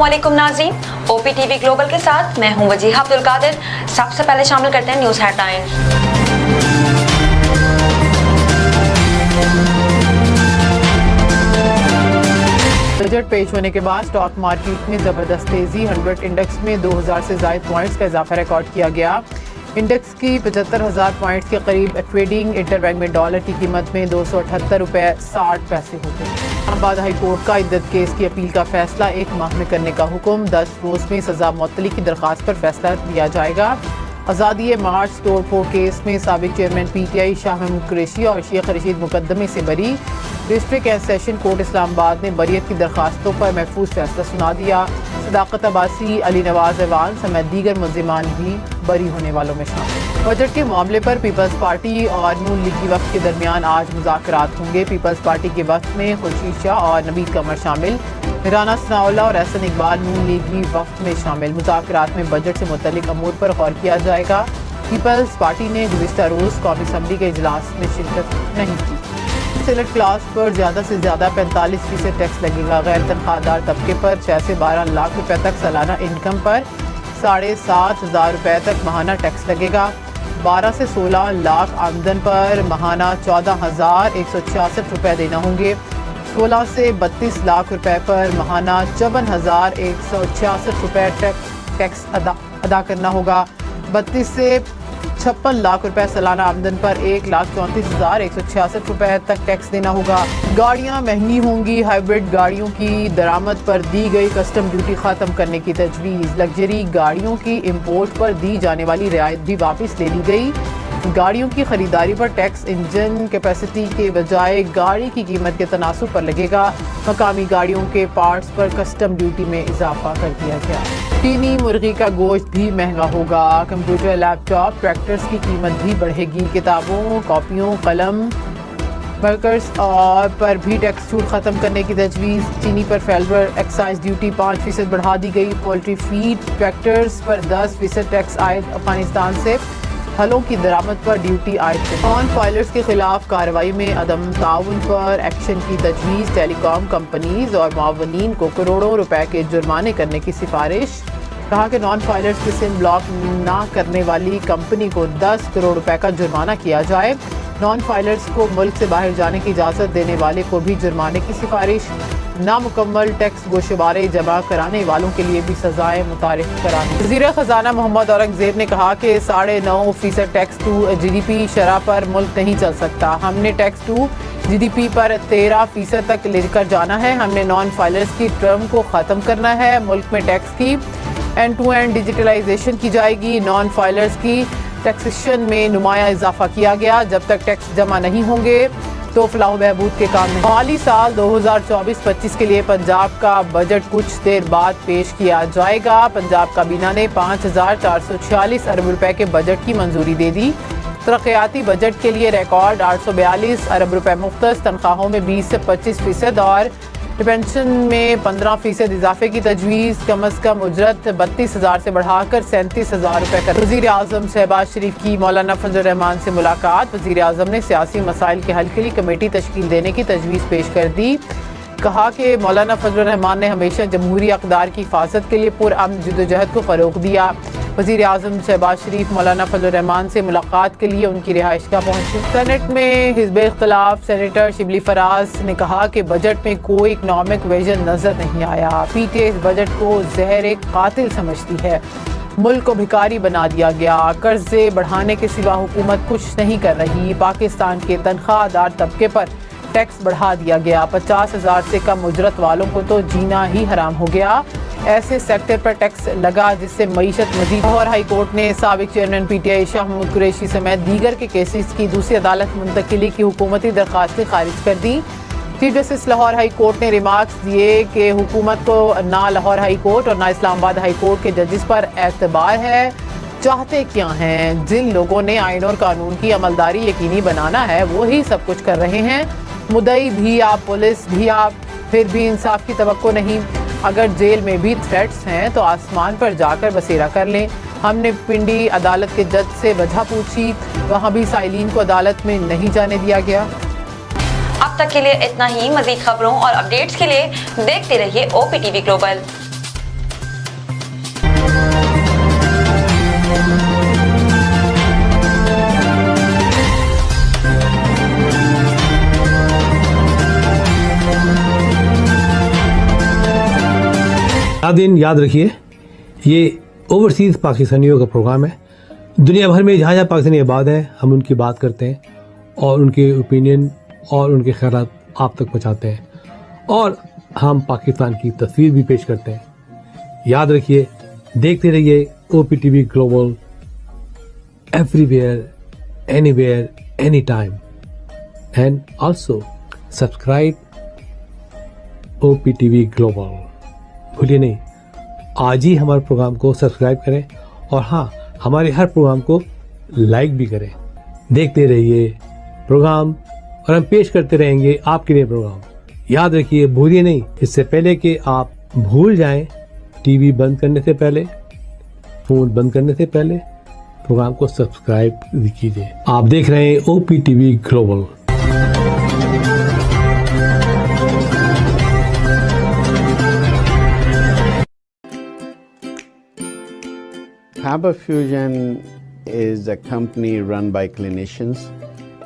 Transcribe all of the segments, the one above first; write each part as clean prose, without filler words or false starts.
अस्सलामुअलैकुम नाज़रीन, OPTV global के साथ मैं हूं वजीहा अब्दुल कादिर। सबसे पहले शामिल करते हैं न्यूज़ हेडलाइंस। बजट पेश होने के बाद स्टॉक मार्केट में जबरदस्त तेजी, 100 इंडेक्स में 2000 से ज़ायद पॉइंट्स का इजाफा रिकॉर्ड किया गया। इंडेक्स की 75,000 पॉइंट्स के करीब ट्रेडिंग। इंटरबैंक में डॉलर की कीमत में 278 रुपये 60 पैसे हो गए। इस्लामाबाद हाई कोर्ट का इद्दत केस की अपील का फैसला 1 माह में करने का हुक्म, 10 रोज में सजा मुअत्तली की दरख्वास्त पर फैसला दिया जाएगा। आज़ादी मार्च तोड़ फोड़ केस में साबिक चेयरमैन PTI शाह महमूद कुरैशी और शेख रशीद मुकदमे से बरी। District and session court Islamabad ने बरियत की दरखास्तों पर महफूज फैसला सुना दिया। सदाकत अब्बासी, अली नवाज अवान समेत दीगर मुल्जिमान भी बरी होने वालों में शामिल। बजट के मामले पर पीपल्स पार्टी और नून लीग की वक्त के दरमियान आज मुज़ाकरात होंगे। पीपल्स पार्टी के वक्त में खुर्शीद शाह और नवीद कमर शामिल, राना सनाउल्लाह और एहसन इकबाल नून लीगी वक्त में शामिल। मुज़ाकरात में बजट से मुतल्लिक अमूर पर गौर किया जाएगा। पीपल्स पार्टी ने गुज़िश्ता रोज़ कौमी असम्बली के इजलास में शिरकत नहीं की। सेलेक्ट क्लास पर ज़्यादा से ज़्यादा 45% टैक्स लगेगा। गैर तनख्वाहदार तबके पर 6 से 12 लाख रुपए तक सालाना इनकम पर 7,500 रुपए तक माहाना टैक्स लगेगा। 12 से 16 लाख आमदन पर माहाना 14,166 रुपए देना होंगे। 16 से 32 लाख रुपए पर माहाना 54,166 रुपए टैक्स अदा करना होगा। 32 से 56 लाख रुपए सालाना आमदन पर 1,34,166 रुपए तक टैक्स देना होगा। गाड़ियां महंगी होंगी। हाइब्रिड गाड़ियों की दरामद पर दी गई कस्टम ड्यूटी खत्म करने की तजवीज़। लग्जरी गाड़ियों की इंपोर्ट पर दी जाने वाली रियायत भी वापस ले ली गई। गाड़ियों की खरीदारी पर टैक्स इंजन कैपेसिटी के बजाय गाड़ी की कीमत के तनासुब पर लगेगा। मकामी गाड़ियों के पार्ट्स पर कस्टम ड्यूटी में इजाफा कर दिया गया। चीनी मुर्गी का गोश्त भी महंगा होगा। कंप्यूटर, लैपटॉप, ट्रैक्टर्स की कीमत भी बढ़ेगी। किताबों, कॉपियों, कलम, वर्कर्स और पर भी टैक्स छूट खत्म करने की तजवीज़। चीनी पर फेडरल एक्साइज ड्यूटी 5% बढ़ा दी गई। पोल्ट्री फीड, ट्रैक्टर्स पर 10% टैक्स आयद। अफगानिस्तान से फलों की दरामद पर ड्यूटी आयद। नॉन फाइलर्स के खिलाफ कार्रवाई में अदम ताउन पर एक्शन की तजवीज़। टेलीकॉम कंपनीज और मुआवनीन को करोड़ों रुपए के जुर्माने करने की सिफारिश। कहा कि नॉन फाइलर्स की सिम ब्लॉक ना करने वाली कंपनी को 10 करोड़ रुपए का जुर्माना किया जाए। नॉन फाइलर्स को मुल्क से बाहर जाने की इजाज़त देने वाले को भी जुर्माने की सिफारिश। नामुकम्मल टैक्स गोशवारे जमा कराने वालों के लिए भी सजाएं मुतारिफ करानी। वज़ीर ख़जाना मोहम्मद औरंगज़ेब ने कहा कि 9.5% टैक्स टू GDP शरह पर मुल्क नहीं चल सकता। हमने टैक्स टू GDP पर 13% तक लेकर जाना है। हमने नॉन फाइलर्स की टर्म को ख़त्म करना है। मुल्क में टैक्स की एंड टू एंड डिजिटलाइजेशन की जाएगी। नॉन फाइलर्स की टैक्सेशन में नुमाया इजाफा किया गया। जब तक टैक्स जमा नहीं होंगे तो फलाह बहबूद के काम नहीं। माली साल 2024-25 के लिए पंजाब का बजट कुछ देर बाद पेश किया जाएगा। पंजाब काबीना ने 5,446 अरब रुपए के बजट की मंजूरी दे दी। तरक्याती बजट के लिए रिकॉर्ड 842 अरब रुपए मुख्तस। तनख्वाहों में 20 से 25% और पेंशन में 15% इजाफे की तजवीज़। कम अज़ कम उजरत 32,000 से बढ़ाकर 37,000 रुपए कर। वज़ीर आज़म शहबाज शरीफ की मौलाना फजल रहमान से मुलाकात। वज़ीर आज़म ने सियासी मसाइल के हल के लिए कमेटी तश्कील देने की तजवीज़ पेश कर दी। कहा कि मौलाना फजल रहमान ने हमेशा जमहूरी अक़दार की हिफाजत के लिए पुरअमन जद्दोजहद को फ़रोग़ दिया। वज़ीर आज़म शहबाज शरीफ मौलाना फजल रहमान से मुलाकात के लिए उनकी रिहाइश गाह पहुँचे। सेनेट में हिज़्ब इख्तिलाफ सेनेटर शिबली फराज ने कहा कि बजट में कोई इकनॉमिक विजन नज़र नहीं आया। PTI इस बजट को ज़हर एक कातिल समझती है। मुल्क को भिखारी बना दिया गया। कर्जे बढ़ाने के सिवा हुकूमत कुछ नहीं कर रही। पाकिस्तान के तनख्वाहदार तबके पर टैक्स बढ़ा दिया गया। 50,000 से कम उजरत वालों को तो जीना ही हराम हो गया। ऐसे सेक्टर पर टैक्स लगा जिससे मईशत मजीद। लाहौर हाई कोर्ट ने साबिक चेयरमैन PTI शाह महमूद कुरैशी समेत दीगर के केसेस की दूसरी अदालत मुंतकिली की हुकूमती दरख्वास्तें खारिज कर दी। Chief justice Lahore high court ने रिमार्क्स दिए कि हुकूमत को ना लाहौर हाई कोर्ट और ना इस्लामाबाद हाई कोर्ट के जजेस पर एतबार है। चाहते क्या हैं? जिन लोगों ने आइन और कानून की अमलदारी यकीनी बनाना है वो ही सब कुछ कर रहे हैं। मुद्दई भी आप, पुलिस भी आप, फिर भी इंसाफ की तवक्को नहीं। अगर जेल में भी थ्रेट्स हैं तो आसमान पर जाकर बसेरा कर लें। हमने पिंडी अदालत के जज से वजह पूछी, वहाँ भी साइलिन को अदालत में नहीं जाने दिया गया। अब तक के लिए इतना ही। मजीद खबरों और अपडेट्स के लिए देखते रहिए OPTV ग्लोबल। नाज़रीन याद रखिए ये ओवरसीज़ पाकिस्तानियों का प्रोग्राम है। दुनिया भर में जहाँ जहाँ पाकिस्तानी आबाद हैं हम उनकी बात करते हैं और उनके ओपिनियन और उनके ख्यालात आप तक पहुँचाते हैं और हम पाकिस्तान की तस्वीर भी पेश करते हैं। याद रखिए, देखते रहिए OPTV global, everywhere, anywhere, any time, and also subscribe OPTV global. भूलिए नहीं, आज ही हमारे प्रोग्राम को सब्सक्राइब करें और हाँ, हमारे हर प्रोग्राम को लाइक भी करें। देखते रहिए प्रोग्राम और हम पेश करते रहेंगे आपके लिए प्रोग्राम। याद रखिए, भूलिए नहीं, इससे पहले कि आप भूल जाएं, टीवी बंद करने से पहले, फोन बंद करने से पहले प्रोग्राम को सब्सक्राइब कीजिए। आप देख रहे हैं OPTV global. HaberFusion is a company run by clinicians.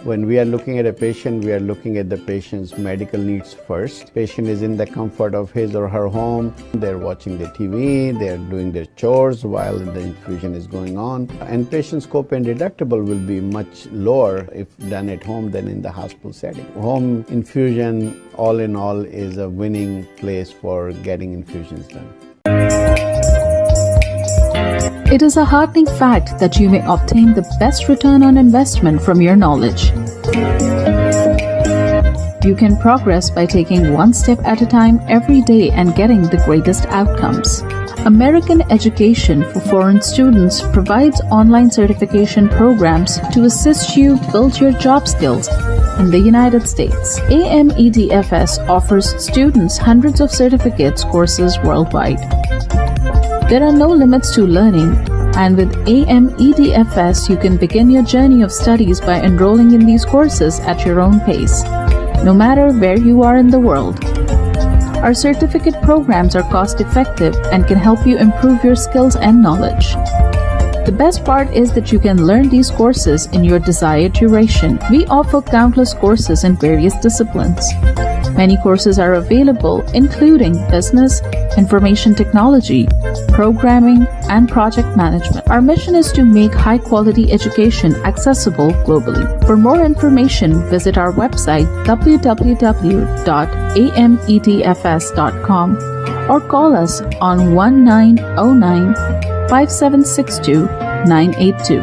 When we are looking at a patient, we are looking at the patient's medical needs first. Patient is in the comfort of his or her home. They're watching the TV, they're doing their chores while the infusion is going on. And patient's copay and deductible will be much lower if done at home than in the hospital setting. Home infusion, all in all, is a winning place for getting infusions done. It is a heartening fact that you may obtain the best return on investment from your knowledge. You can progress by taking one step at a time every day and getting the greatest outcomes. American Education for Foreign Students provides online certification programs to assist you build your job skills in the United States. AMEDFS offers students hundreds of certificates courses worldwide. There are no limits to learning, and with AMEDFS, you can begin your journey of studies by enrolling in these courses at your own pace, no matter where you are in the world. Our certificate programs are cost-effective and can help you improve your skills and knowledge. The best part is that you can learn these courses in your desired duration. We offer countless courses in various disciplines. Many courses are available, including business, information technology, programming, and project management. Our mission is to make high-quality education accessible globally. For more information, visit our website www.amedfs.com or call us on 1909-5762-982.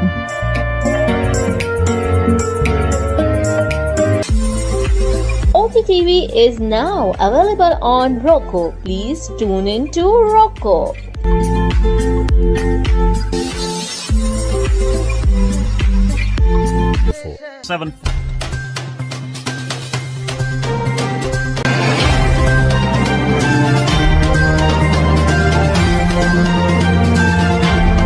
OPTV is now available on Roku. Please tune in to Roku. 7